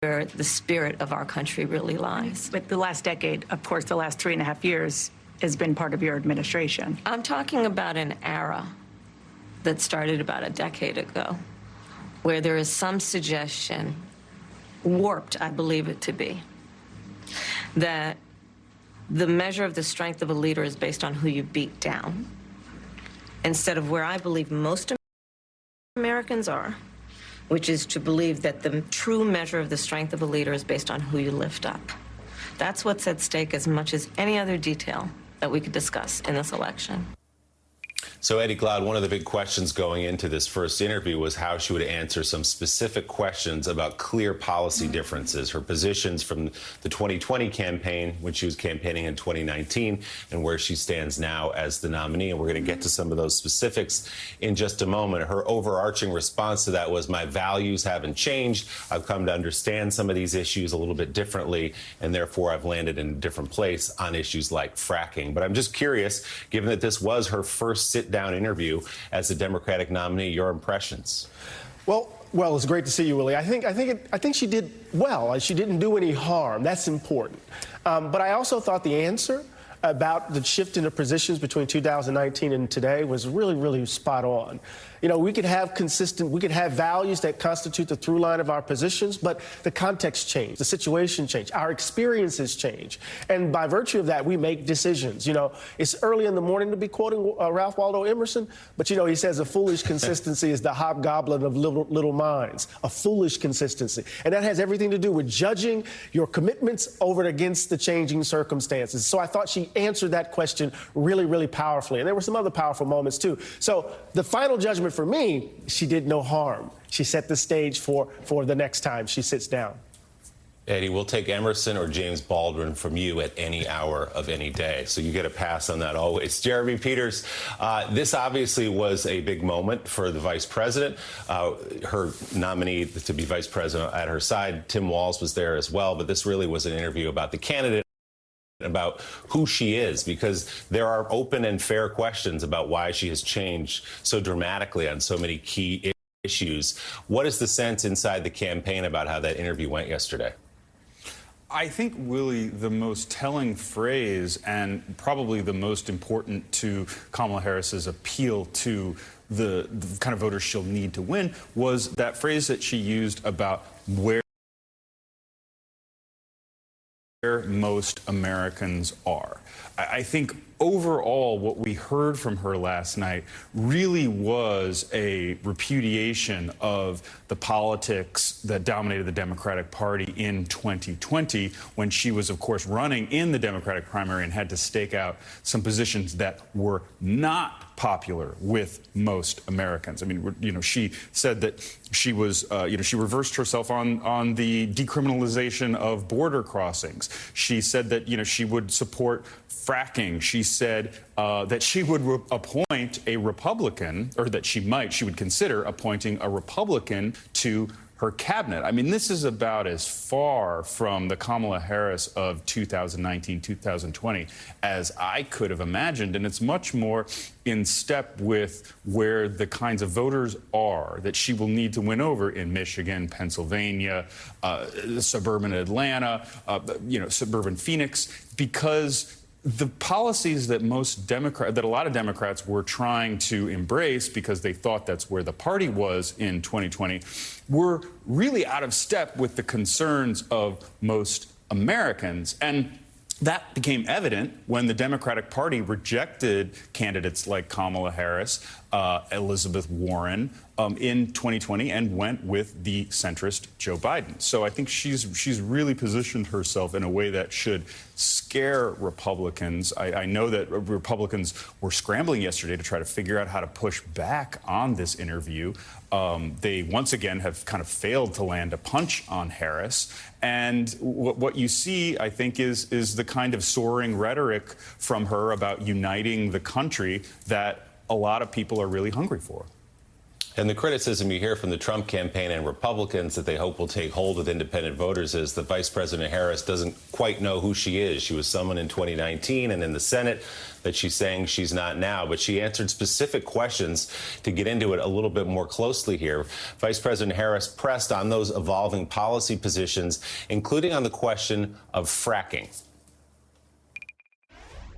where the spirit of our country really lies. But the last decade, of course, the last 3.5 years has been part of your administration. I'm talking about an era that started about a decade ago, where there is some suggestion, warped, I believe it to be, that the measure of the strength of a leader is based on who you beat down, instead of where I believe most Americans are, which is to believe that the true measure of the strength of a leader is based on who you lift up. That's what's at stake as much as any other detail that we could discuss in this election. So, Eddie Glaude, one of the big questions going into this first interview was how she would answer some specific questions about clear policy differences, her positions from the 2020 campaign when she was campaigning in 2019 and where she stands now as the nominee. And we're going to get to some of those specifics in just a moment. Her overarching response to that was, my values haven't changed. I've come to understand some of these issues a little bit differently, and therefore I've landed in a different place on issues like fracking. But I'm just curious, given that this was her first sit-down interview as the Democratic nominee, your impressions? Well, it's great to see you, Willie. I think she did well. She didn't do any harm. That's important. But I also thought the answer about the shift in the positions between 2019 and today was really, really spot on. You know, we could have values that constitute the through line of our positions, but the context changed, the situation changed, our experiences change. And by virtue of that, we make decisions. You know, it's early in the morning to be quoting Ralph Waldo Emerson, but, you know, he says a foolish consistency is the hobgoblin of little minds, a foolish consistency. And that has everything to do with judging your commitments over and against the changing circumstances. So I thought she answered that question really, really powerfully. And there were some other powerful moments, too. So the final judgment for me, she did no harm. She set the stage for the next time she sits down. Eddie, we'll take Emerson or James Baldwin from you at any hour of any day. So you get a pass on that always. Jeremy Peters, this obviously was a big moment for the vice president. Her nominee to be vice president at her side, Tim Walz, was there as well. But this really was an interview about the candidate, about who she is, because there are open and fair questions about why she has changed so dramatically on so many key issues. What is the sense inside the campaign about how that interview went yesterday? I think, Willie, the most telling phrase and probably the most important to Kamala Harris's appeal to the kind of voters she'll need to win was that phrase that she used about where most Americans are. I think overall what we heard from her last night really was a repudiation of the politics that dominated the Democratic Party in 2020, when she was, of course, running in the Democratic primary and had to stake out some positions that were not popular with most Americans. I mean, you know, she said that she was, you know, she reversed herself on the decriminalization of border crossings. She said that, you know, she would support fracking. She said that she would appoint a Republican, or that she would consider appointing a Republican to her cabinet. I mean, this is about as far from the Kamala Harris of 2019, 2020 as I could have imagined. And it's much more in step with where the kinds of voters are that she will need to win over in Michigan, Pennsylvania, suburban Atlanta, you know, suburban Phoenix, because the policies that a lot of Democrats were trying to embrace, because they thought that's where the party was in 2020, were really out of step with the concerns of most Americans. And that became evident when the Democratic Party rejected candidates like Kamala Harris, Elizabeth Warren in 2020, and went with the centrist Joe Biden. So I think she's really positioned herself in a way that should scare Republicans. I know that Republicans were scrambling yesterday to try to figure out how to push back on this interview. They once again have kind of failed to land a punch on Harris. And what you see, I think, is the kind of soaring rhetoric from her about uniting the country that a lot of people are really hungry for. And the criticism you hear from the Trump campaign and Republicans that they hope will take hold with independent voters is that Vice President Harris doesn't quite know who she is. She was someone in 2019 and in the Senate that she's saying she's not now, but she answered specific questions to get into it a little bit more closely here. Vice President Harris pressed on those evolving policy positions, including on the question of fracking.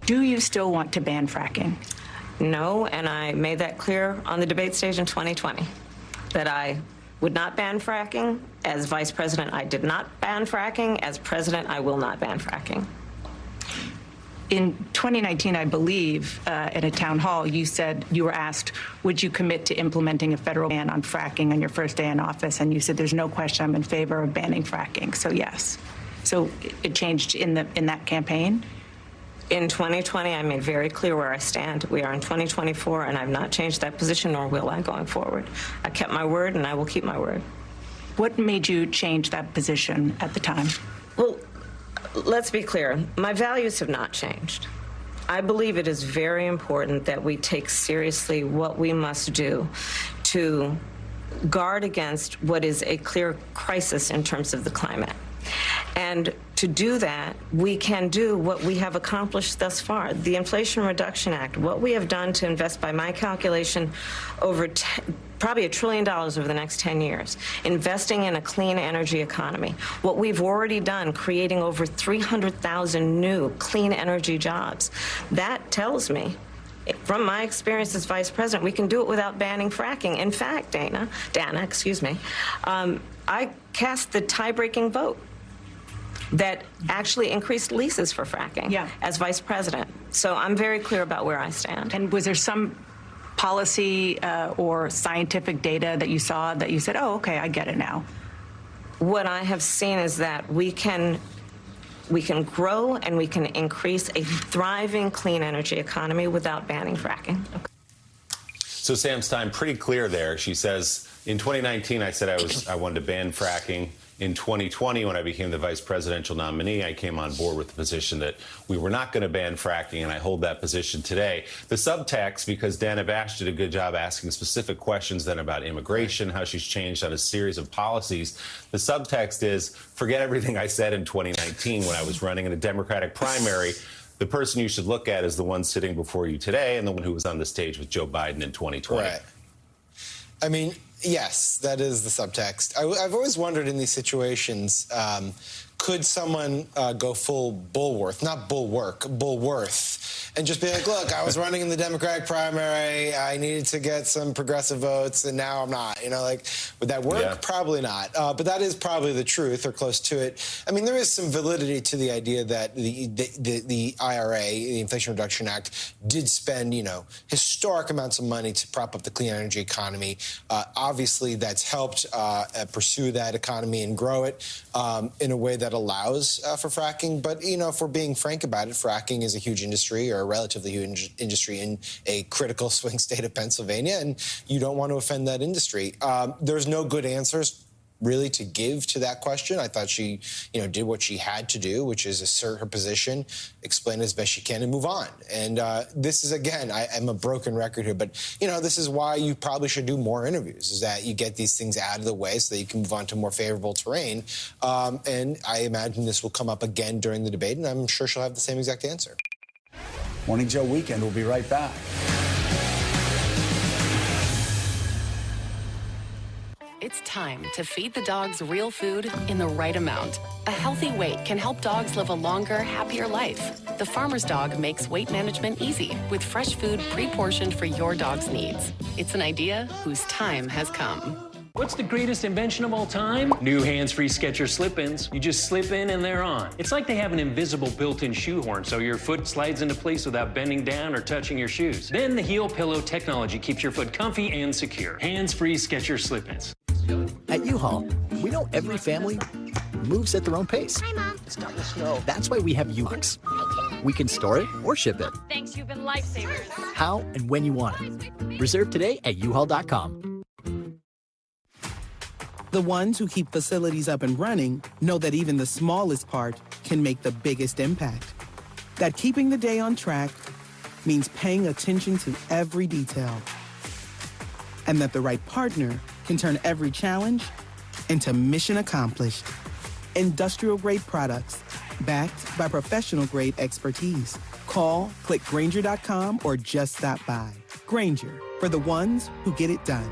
Do you still want to ban fracking? No, and I made that clear on the debate stage in 2020, that I would not ban fracking. As vice president, I did not ban fracking. As president, I will not ban fracking. In 2019, I believe, at a town hall, you said, you were asked, would you commit to implementing a federal ban on fracking on your first day in office? And you said, there's no question I'm in favor of banning fracking. So yes. So it changed in that campaign? In 2020, I made very clear where I stand. We are in 2024, and I've not changed that position, nor will I going forward. I kept my word, and I will keep my word. What made you change that position at the time? Well, let's be clear. My values have not changed. I believe it is very important that we take seriously what we must do to guard against what is a clear crisis in terms of the climate. And to do that, we can do what we have accomplished thus far. The Inflation Reduction Act, what we have done to invest, by my calculation, over probably $1 trillion over the next 10 years, investing in a clean energy economy. What we've already done, creating over 300,000 new clean energy jobs. That tells me, from my experience as vice president, we can do it without banning fracking. In fact, Dana, I cast the tie-breaking vote that actually increased leases for fracking as vice president. So I'm very clear about where I stand. And was there some policy or scientific data that you saw that you said, oh, okay, I get it now? What I have seen is that we can grow and we can increase a thriving clean energy economy without banning fracking. Okay. So Sam Stein, pretty clear there. She says, in 2019, I said I wanted to ban fracking. In 2020, when I became the vice presidential nominee, I came on board with the position that we were not going to ban fracking, and I hold that position today. The subtext, because Dana Bash did a good job asking specific questions then about immigration, how she's changed on a series of policies, the subtext is, forget everything I said in 2019 when I was running in a Democratic primary. The person you should look at is the one sitting before you today and the one who was on the stage with Joe Biden in 2020. Right. I mean, yes, that is the subtext. I've always wondered in these situations, could someone go full Bulworth, not Bulwark, Bulworth, and just be like, look, I was running in the Democratic primary, I needed to get some progressive votes, and now I'm not. You know, like, would that work? Yeah. Probably not. But that is probably the truth, or close to it. I mean, there is some validity to the idea that the IRA, the Inflation Reduction Act, did spend, you know, historic amounts of money to prop up the clean energy economy. Obviously, that's helped pursue that economy and grow it in a way that allows for fracking. But, you know, if we're being frank about it, fracking is a huge industry, or a relatively huge industry in a critical swing state of Pennsylvania, and you don't want to offend that industry. There's no good answers really to give to that question. I thought she, you know, did what she had to do, which is assert her position, explain as best she can, and move on. And this is, again, I'm a broken record here, but, you know, this is why you probably should do more interviews, is that you get these things out of the way so that you can move on to more favorable terrain. And I imagine this will come up again during the debate, and I'm sure she'll have the same exact answer. Morning Joe Weekend will be right back. It's time to feed the dogs real food in the right amount. A healthy weight can help dogs live a longer, happier life. The Farmer's Dog makes weight management easy with fresh food pre-portioned for your dog's needs. It's an idea whose time has come. What's the greatest invention of all time? New hands-free Skechers slip-ins. You just slip in and they're on. It's like they have an invisible built-in shoehorn so your foot slides into place without bending down or touching your shoes. Then the heel pillow technology keeps your foot comfy and secure. Hands-free Skechers slip-ins. At U-Haul, we know every family moves at their own pace. Hi, Mom. It's starting to snow. That's why we have U-Hooks. We can store it or ship it. Thanks, you've been lifesavers. How and when you want it. Reserve today at uhaul.com. The ones who keep facilities up and running know that even the smallest part can make the biggest impact. That keeping the day on track means paying attention to every detail. and that the right partner can turn every challenge into mission accomplished. Industrial-grade products, backed by professional-grade expertise. Call, click Grainger.com, or just stop by. Grainger, for the ones who get it done.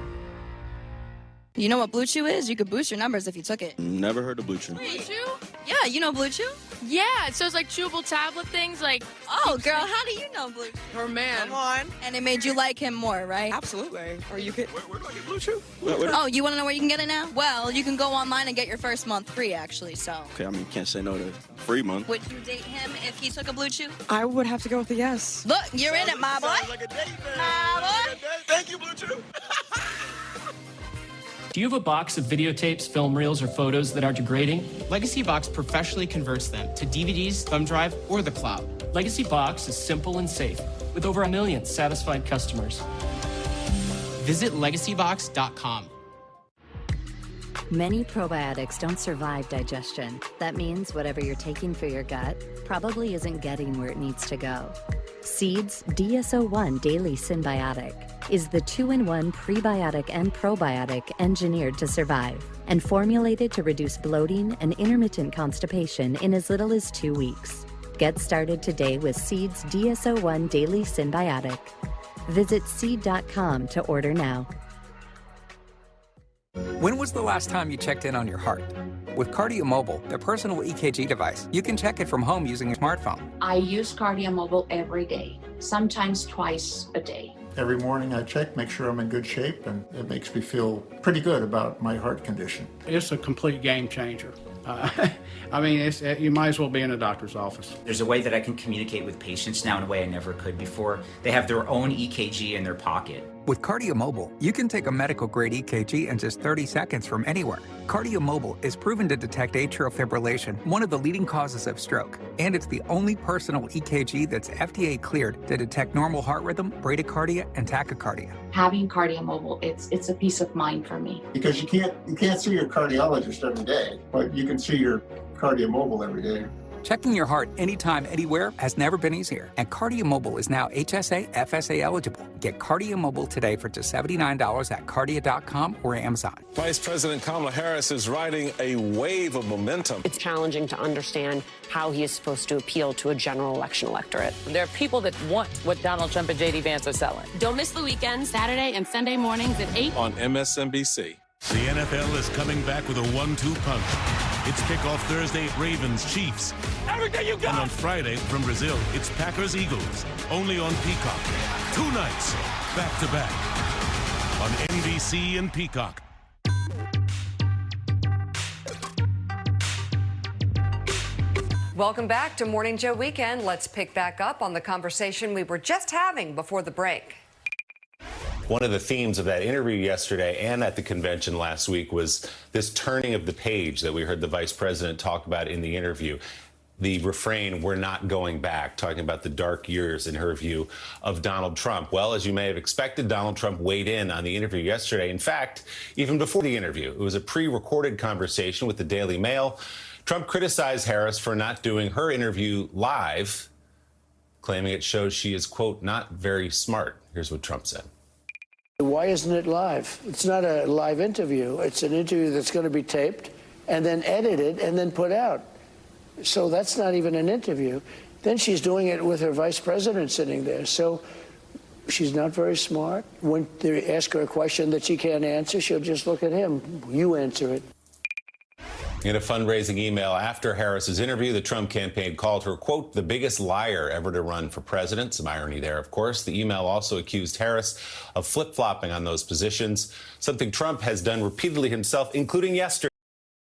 You know what Blue Chew is? You could boost your numbers if you took it. Never heard of Blue Chew. Blue Chew? Yeah, you know Blue Chew? Yeah, so it's like chewable tablet things like... Oh, girl, how do you know Blue Chew? Her man. Come on. And it made you like him more, right? Absolutely. Or you could... Where do I get Blue Chew? Oh, you want to know where you can get it now? Well, you can go online and get your first month free, actually, so... Okay, I mean, can't say no to free month. Would you date him if he took a Blue Chew? I would have to go with a yes. Look, you're in it, my boy. Sounds like a date, man. My boy. Thank you, Blue Chew. Do you have a box of videotapes, film reels, or photos that are degrading? Legacy Box professionally converts them to DVDs, thumb drive, or the cloud. Legacy Box is simple and safe, with over 1 million satisfied customers. Visit legacybox.com. Many probiotics don't survive digestion. That means whatever you're taking for your gut probably isn't getting where it needs to go. Seed's DSO1 Daily Synbiotic is the 2-in-1 prebiotic and probiotic engineered to survive and formulated to reduce bloating and intermittent constipation in as little as 2 weeks. Get started today with Seed's DSO1 Daily Synbiotic. Visit seed.com to order now. When was the last time you checked in on your heart? With Cardio Mobile, their personal EKG device, you can check it from home using your smartphone. I use Cardio Mobile every day, sometimes twice a day. Every morning I check, make sure I'm in good shape, and it makes me feel pretty good about my heart condition. It's a complete game changer. I mean, you might as well be in a doctor's office. There's a way that I can communicate with patients now in a way I never could before. They have their own EKG in their pocket. With Cardio Mobile, you can take a medical-grade EKG in just 30 seconds from anywhere. Cardio Mobile is proven to detect atrial fibrillation, one of the leading causes of stroke. And it's the only personal EKG that's FDA cleared to detect normal heart rhythm, bradycardia, and tachycardia. Having Cardio Mobile, it's a peace of mind for me. Because you can't see your cardiologist every day, but you can see your Cardio Mobile every day. Checking your heart anytime, anywhere has never been easier. And Cardio Mobile is now HSA, FSA eligible. Get Cardio Mobile today for just $79 at Cardia.com or Amazon. Vice President Kamala Harris is riding a wave of momentum. It's challenging to understand how he is supposed to appeal to a general election electorate. There are people that want what Donald Trump and J.D. Vance are selling. Don't miss the weekend, Saturday and Sunday mornings at 8 on MSNBC. The NFL is coming back with a 1-2 punch. It's kickoff Thursday, Ravens-Chiefs. Everything you got! And on Friday, from Brazil, it's Packers-Eagles. Only on Peacock. 2 nights, back-to-back. On NBC and Peacock. Welcome back to Morning Joe Weekend. Let's pick back up on the conversation we were just having before the break. One of the themes of that interview yesterday and at the convention last week was this turning of the page that we heard the vice president talk about in the interview. The refrain, "We're not going back," talking about the dark years, in her view, of Donald Trump. Well, as you may have expected, Donald Trump weighed in on the interview yesterday. In fact, even before the interview, it was a pre-recorded conversation with the Daily Mail. Trump criticized Harris for not doing her interview live, claiming it shows she is, quote, not very smart. Here's what Trump said. Why isn't it live? It's not a live interview. It's an interview that's going to be taped and then edited and then put out. So that's not even an interview. Then she's doing it with her vice president sitting there. So she's not very smart. When they ask her a question that she can't answer, she'll just look at him. You answer it. In a fundraising email after Harris's interview, the Trump campaign called her, quote, the biggest liar ever to run for president. Some irony there, of course. The email also accused Harris of flip-flopping on those positions, something Trump has done repeatedly himself, including yesterday.